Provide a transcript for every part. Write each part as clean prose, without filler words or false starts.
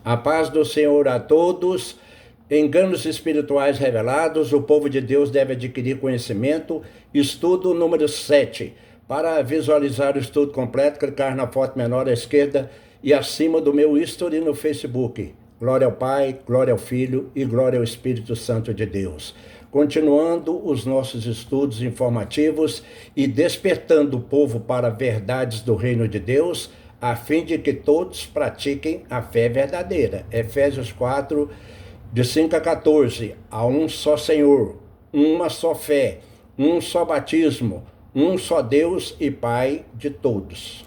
A paz do Senhor a todos. Enganos espirituais revelados, o povo de Deus deve adquirir conhecimento. Estudo número 7. Para visualizar o estudo completo, clicar na foto menor à esquerda e acima do meu history no Facebook. Glória ao Pai, glória ao Filho e glória ao Espírito Santo de Deus. Continuando os nossos estudos informativos e despertando o povo para verdades do reino de Deus, a fim de que todos pratiquem a fé verdadeira. Efésios 4, de 5 a 14. Há um só Senhor, uma só fé, um só batismo, um só Deus e Pai de todos.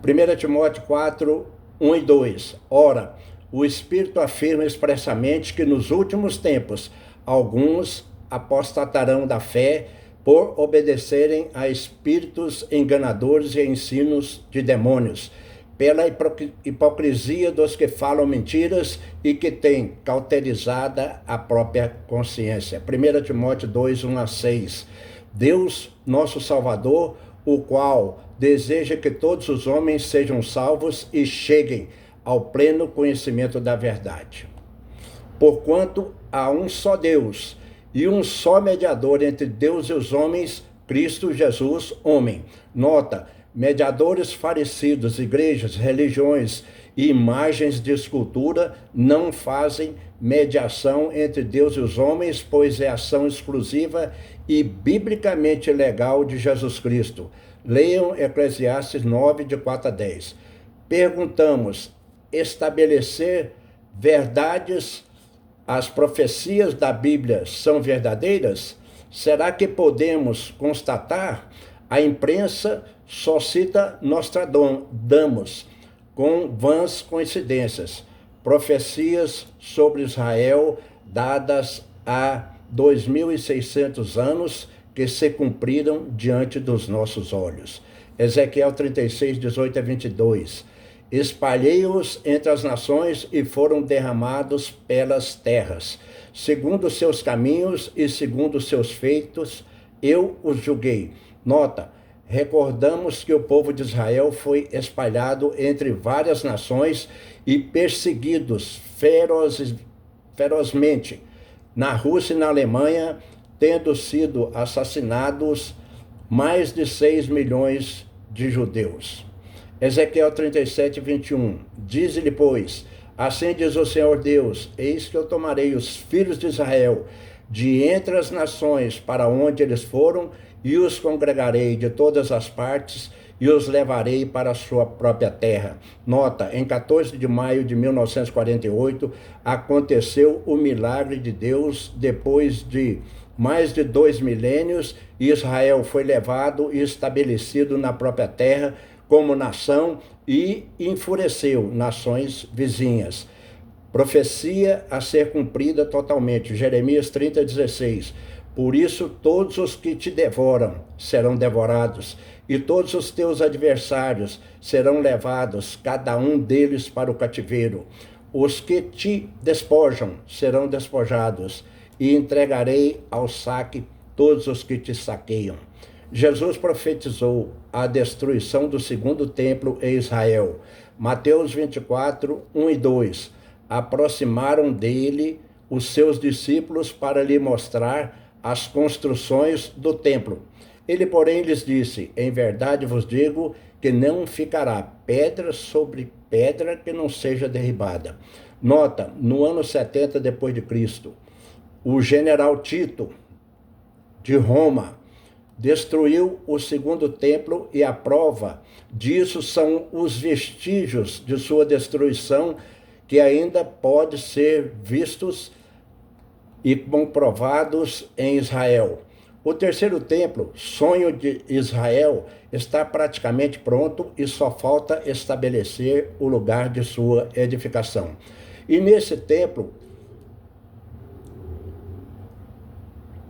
1 Timóteo 4, 1 e 2. Ora, o Espírito afirma expressamente que nos últimos tempos alguns apostatarão da fé por obedecerem a espíritos enganadores e ensinos de demônios, pela hipocrisia dos que falam mentiras e que têm cauterizada a própria consciência. 1 Timóteo 2, 1 a 6. Deus, nosso Salvador, o qual deseja que todos os homens sejam salvos e cheguem ao pleno conhecimento da verdade. Porquanto há um só Deus e um só mediador entre Deus e os homens, Cristo Jesus, homem. Nota: mediadores falecidos, igrejas, religiões e imagens de escultura não fazem mediação entre Deus e os homens, pois é ação exclusiva e biblicamente legal de Jesus Cristo. Leiam Eclesiastes 9, de 4 a 10. Perguntamos: estabelecer verdades, as profecias da Bíblia são verdadeiras? Será que podemos constatar? A imprensa só cita Nostradamus, com vãs coincidências. Profecias sobre Israel dadas há 2.600 anos que se cumpriram diante dos nossos olhos. Ezequiel 36, 18 a 22. Espalhei-os entre as nações e foram derramados pelas terras. Segundo os seus caminhos e segundo os seus feitos, eu os julguei. Nota: recordamos que o povo de Israel foi espalhado entre várias nações e perseguidos ferozmente na Rússia e na Alemanha, tendo sido assassinados mais de 6 milhões de judeus. Ezequiel 37, 21. Diz-lhe, pois, assim diz o Senhor Deus: eis que eu tomarei os filhos de Israel de entre as nações para onde eles foram, e os congregarei de todas as partes, e os levarei para a sua própria terra. Nota: em 14 de maio de 1948, aconteceu o milagre de Deus. Depois de mais de 2 milênios, Israel foi levado e estabelecido na própria terra como nação e enfureceu nações vizinhas. Profecia a ser cumprida totalmente. Jeremias 30, 16. Por isso todos os que te devoram serão devorados, e todos os teus adversários serão levados, cada um deles para o cativeiro. Os que te despojam serão despojados, e entregarei ao saque todos os que te saqueiam. Jesus profetizou a destruição do segundo templo em Israel. Mateus 24, 1 e 2. Aproximaram dele os seus discípulos para lhe mostrar as construções do templo. Ele, porém, lhes disse: em verdade vos digo que não ficará pedra sobre pedra que não seja derribada. Nota: no ano 70 depois de Cristo, o general Tito de Roma destruiu o segundo templo, e a prova disso são os vestígios de sua destruição, que ainda podem ser vistos e comprovados em Israel. O terceiro templo, sonho de Israel, está praticamente pronto e só falta estabelecer o lugar de sua edificação. E nesse templo,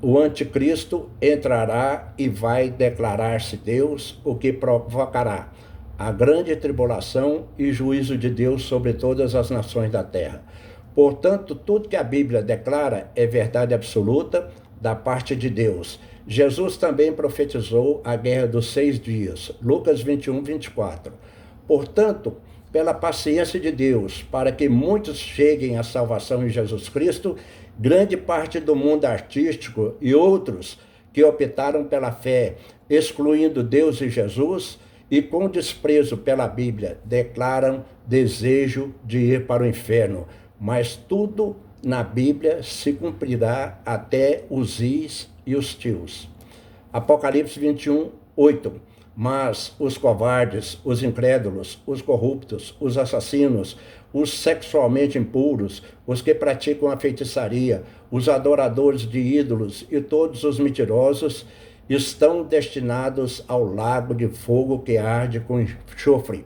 o anticristo entrará e vai declarar-se Deus, o que provocará a grande tribulação e juízo de Deus sobre todas as nações da terra. Portanto, tudo que a Bíblia declara é verdade absoluta da parte de Deus. Jesus também profetizou a guerra dos 6 dias. Lucas 21, 24. Portanto, pela paciência de Deus, para que muitos cheguem à salvação em Jesus Cristo, grande parte do mundo artístico e outros que optaram pela fé, excluindo Deus e Jesus, e com desprezo pela Bíblia, declaram desejo de ir para o inferno. Mas tudo na Bíblia se cumprirá até os is e os tios. Apocalipse 21, 8. Mas os covardes, os incrédulos, os corruptos, os assassinos, os sexualmente impuros, os que praticam a feitiçaria, os adoradores de ídolos e todos os mentirosos estão destinados ao lago de fogo que arde com enxofre.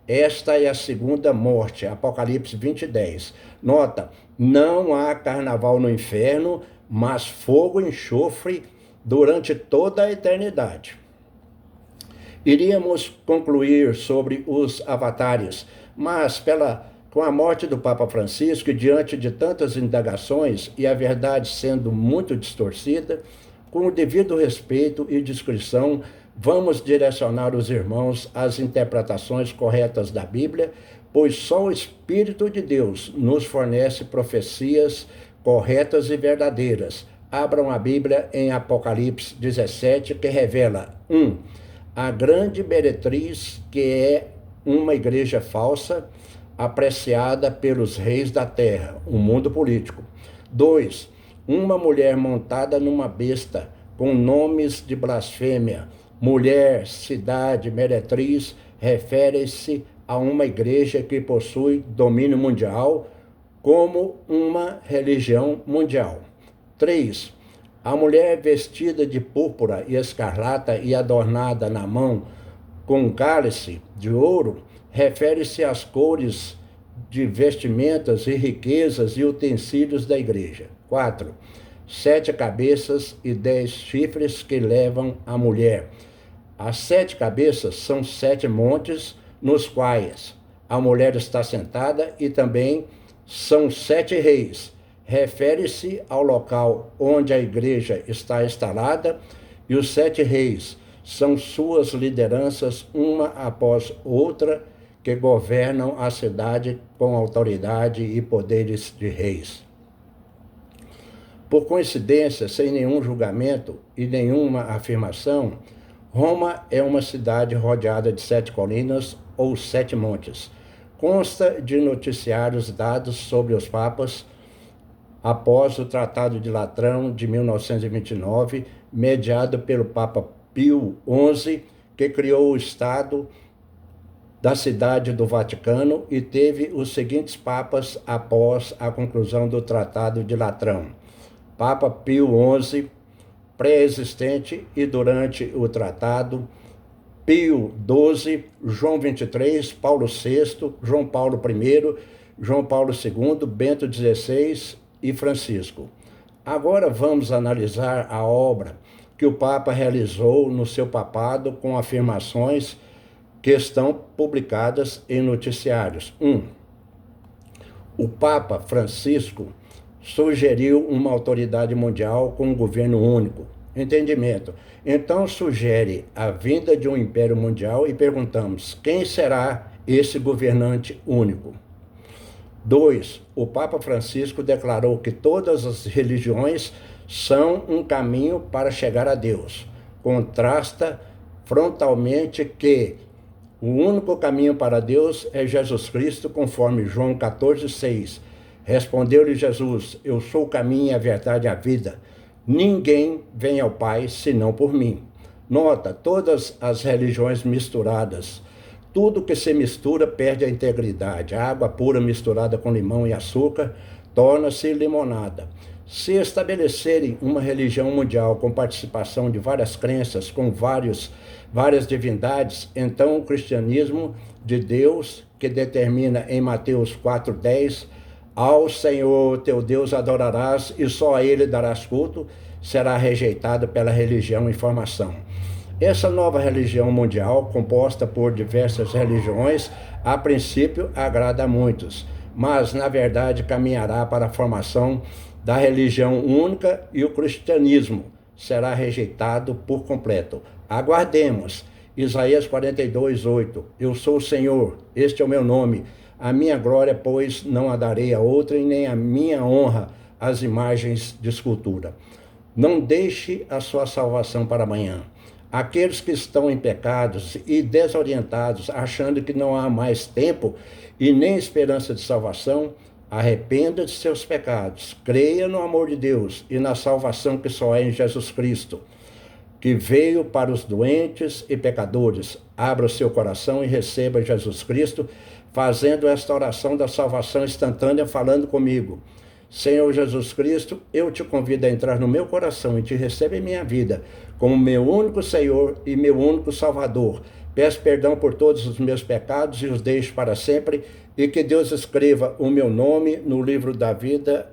Esta é a segunda morte, Apocalipse 20, 10. Nota, não há carnaval no inferno, mas fogo e enxofre durante toda a eternidade. Iríamos concluir sobre os avatares, mas com a morte do Papa Francisco e diante de tantas indagações e a verdade sendo muito distorcida, com o devido respeito e discrição, vamos direcionar os irmãos às interpretações corretas da Bíblia, pois só o Espírito de Deus nos fornece profecias corretas e verdadeiras. Abram a Bíblia em Apocalipse 17, que revela 1. A grande meretriz, que é uma igreja falsa, apreciada pelos reis da terra, o mundo político. 2. Uma mulher montada numa besta, com nomes de blasfêmia. Mulher, cidade, meretriz, refere-se a uma igreja que possui domínio mundial como uma religião mundial. 3. A mulher vestida de púrpura e escarlata e adornada na mão com um cálice de ouro, refere-se às cores de vestimentas e riquezas e utensílios da igreja. 4. 7 cabeças e 10 chifres que levam a mulher. As 7 cabeças são 7 montes nos quais a mulher está sentada e também são 7 reis. Refere-se ao local onde a igreja está instalada, e os 7 reis são suas lideranças, uma após outra, que governam a cidade com autoridade e poderes de reis. Por coincidência, sem nenhum julgamento e nenhuma afirmação, Roma é uma cidade rodeada de 7 colinas ou 7 montes. Consta de noticiários dados sobre os papas após o Tratado de Latrão de 1929, mediado pelo Papa Pio XI, que criou o Estado da Cidade do Vaticano e teve os seguintes papas após a conclusão do Tratado de Latrão: Papa Pio XI, pré-existente e durante o tratado, Pio XII, João XXIII, Paulo VI, João Paulo I, João Paulo II, Bento XVI e Francisco. Agora vamos analisar a obra que o Papa realizou no seu papado com afirmações que estão publicadas em noticiários. 1. O Papa Francisco sugeriu uma autoridade mundial com um governo único. Entendimento. Então sugere a vinda de um império mundial e perguntamos: quem será esse governante único? 2. O Papa Francisco declarou que todas as religiões são um caminho para chegar a Deus. Contrasta frontalmente que o único caminho para Deus é Jesus Cristo, conforme João 14,6. Respondeu-lhe Jesus: eu sou o caminho, a verdade e a vida. Ninguém vem ao Pai senão por mim. Nota, todas as religiões misturadas. Tudo que se mistura perde a integridade. A água pura misturada com limão e açúcar torna-se limonada. Se estabelecerem uma religião mundial com participação de várias crenças, com várias divindades, então o cristianismo de Deus, que determina em Mateus 4,10, ao Senhor teu Deus adorarás e só a Ele darás culto, será rejeitado pela religião em formação. Essa nova religião mundial, composta por diversas religiões, a princípio agrada a muitos, mas na verdade caminhará para a formação da religião única e o cristianismo será rejeitado por completo. Aguardemos Isaías 42:8. Eu sou o Senhor, este é o meu nome. A minha glória, pois, não a darei a outra, e nem a minha honra às imagens de escultura. Não deixe a sua salvação para amanhã. Aqueles que estão em pecados e desorientados, achando que não há mais tempo e nem esperança de salvação, arrependa de seus pecados, creia no amor de Deus e na salvação que só é em Jesus Cristo, que veio para os doentes e pecadores. Abra o seu coração e receba Jesus Cristo, fazendo esta oração da salvação instantânea, falando comigo. Senhor Jesus Cristo, eu te convido a entrar no meu coração e te recebo em minha vida como meu único Senhor e meu único Salvador. Peço perdão por todos os meus pecados e os deixo para sempre, e que Deus escreva o meu nome no livro da vida.